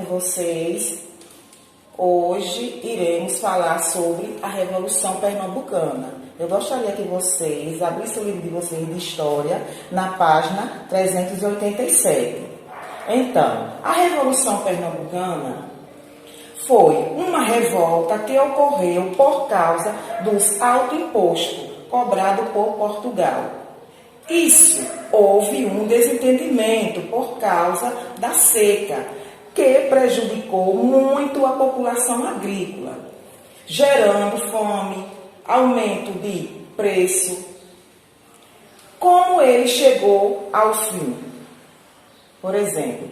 vocês. Hoje iremos falar sobre a Revolução Pernambucana. Eu gostaria que vocês abrissem o livro de vocês de História na página 387. Então, a Revolução Pernambucana foi uma revolta que ocorreu por causa dos altos impostos cobrados por Portugal. Isso, houve um desentendimento por causa da seca, que prejudicou muito a população agrícola, gerando fome, aumento de preço. Como ele chegou ao fim? Por exemplo,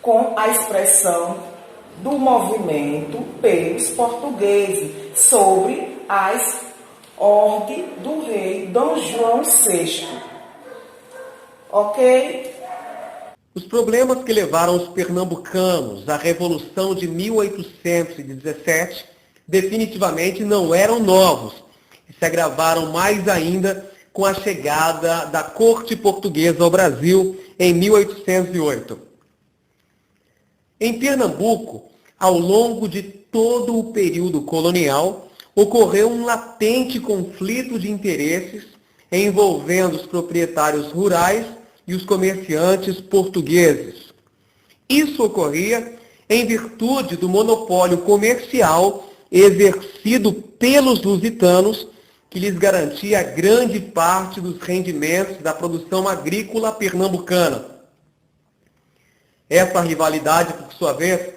com a expressão do movimento pelos portugueses sobre as ordens do rei Dom João VI. Ok? Os problemas que levaram os pernambucanos à Revolução de 1817 definitivamente não eram novos e se agravaram mais ainda com a chegada da corte portuguesa ao Brasil em 1808. Em Pernambuco, ao longo de todo o período colonial, ocorreu um latente conflito de interesses envolvendo os proprietários rurais e os comerciantes portugueses. Isso ocorria em virtude do monopólio comercial exercido pelos lusitanos, que lhes garantia grande parte dos rendimentos da produção agrícola pernambucana. Essa rivalidade, por sua vez,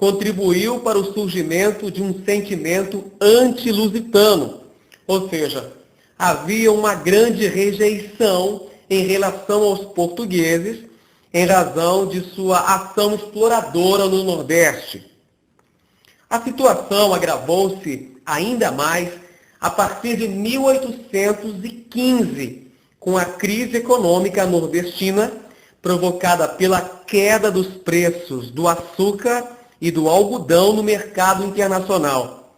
contribuiu para o surgimento de um sentimento anti-lusitano, ou seja, havia uma grande rejeição em relação aos portugueses, em razão de sua ação exploradora no Nordeste. A situação agravou-se ainda mais a partir de 1815, com a crise econômica nordestina, provocada pela queda dos preços do açúcar e do algodão no mercado internacional.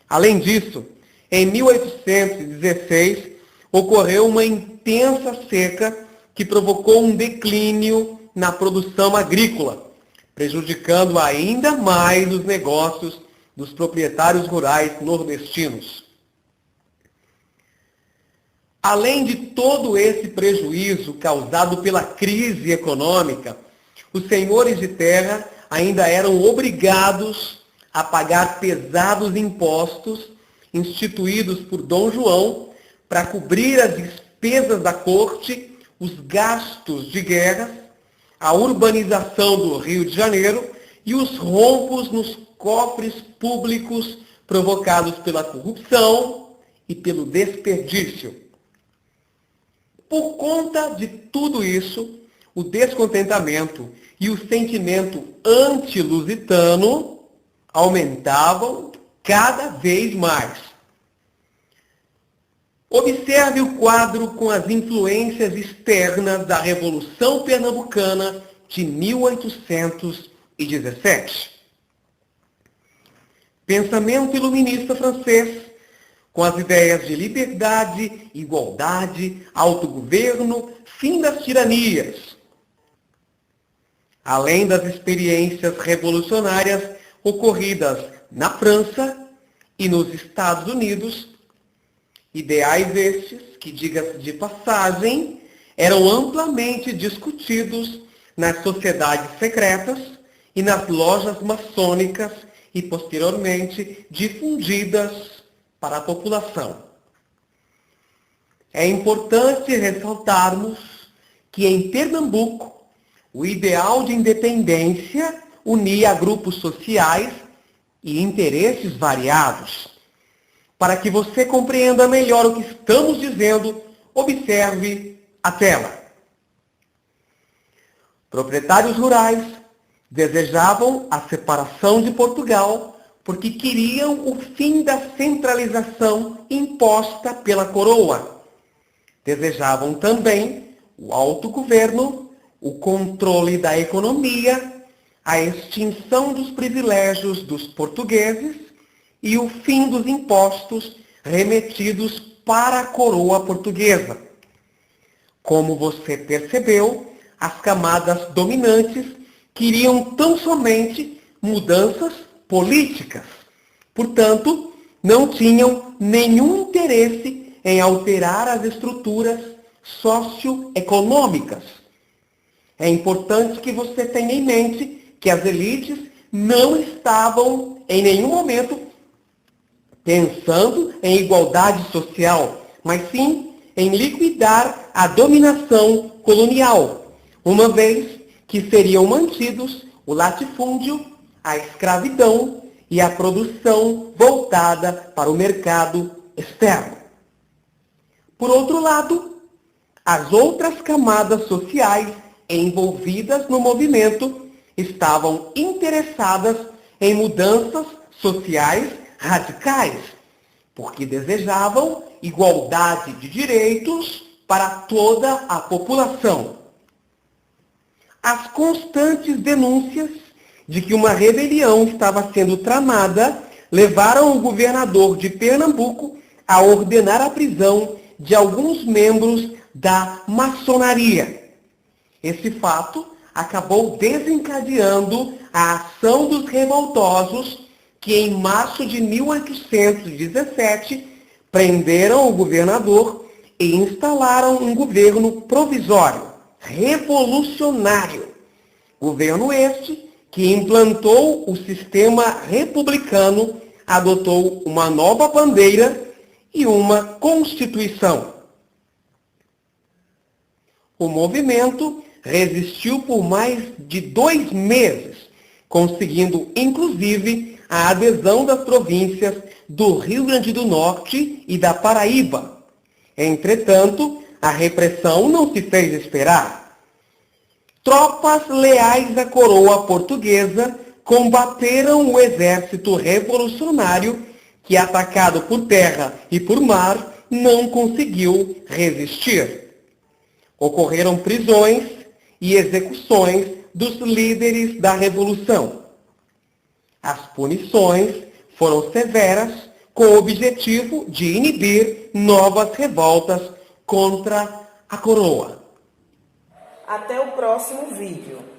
Além disso, em 1816, ocorreu uma intensa seca que provocou um declínio na produção agrícola, prejudicando ainda mais os negócios dos proprietários rurais nordestinos. Além de todo esse prejuízo causado pela crise econômica, os senhores de terra ainda eram obrigados a pagar pesados impostos instituídos por Dom João para cobrir as despesas da corte, os gastos de guerra, a urbanização do Rio de Janeiro e os rombos nos cofres públicos provocados pela corrupção e pelo desperdício. Por conta de tudo isso, o descontentamento e o sentimento anti-lusitano aumentavam cada vez mais. Observe o quadro com as influências externas da Revolução Pernambucana de 1817. Pensamento iluminista francês, com as ideias de liberdade, igualdade, autogoverno, fim das tiranias. Além das experiências revolucionárias ocorridas na França e nos Estados Unidos, ideais estes que, diga-se de passagem, eram amplamente discutidos nas sociedades secretas e nas lojas maçônicas e, posteriormente, difundidas para a população. É importante ressaltarmos que, em Pernambuco, o ideal de independência unia grupos sociais e interesses variados. Para que você compreenda melhor o que estamos dizendo, observe a tela. Proprietários rurais desejavam a separação de Portugal porque queriam o fim da centralização imposta pela coroa. Desejavam também o autogoverno, o controle da economia, a extinção dos privilégios dos portugueses e o fim dos impostos remetidos para a coroa portuguesa. Como você percebeu, as camadas dominantes queriam tão somente mudanças políticas. Portanto, não tinham nenhum interesse em alterar as estruturas socioeconômicas. É importante que você tenha em mente que as elites não estavam em nenhum momento pensando em igualdade social, mas sim em liquidar a dominação colonial, uma vez que seriam mantidos o latifúndio, a escravidão e a produção voltada para o mercado externo. Por outro lado, as outras camadas sociais envolvidas no movimento estavam interessadas em mudanças sociais radicais, porque desejavam igualdade de direitos para toda a população. As constantes denúncias de que uma rebelião estava sendo tramada levaram o governador de Pernambuco a ordenar a prisão de alguns membros da maçonaria. Esse fato acabou desencadeando a ação dos revoltosos que, em março de 1817, prenderam o governador e instalaram um governo provisório, revolucionário. Governo este que implantou o sistema republicano, adotou uma nova bandeira e uma constituição. O movimento resistiu por mais de 2 meses, conseguindo, inclusive, a adesão das províncias do Rio Grande do Norte e da Paraíba. Entretanto, a repressão não se fez esperar. Tropas leais à coroa portuguesa combateram o exército revolucionário que, atacado por terra e por mar, não conseguiu resistir. Ocorreram prisões e execuções dos líderes da Revolução. As punições foram severas, com o objetivo de inibir novas revoltas contra a coroa. Até o próximo vídeo.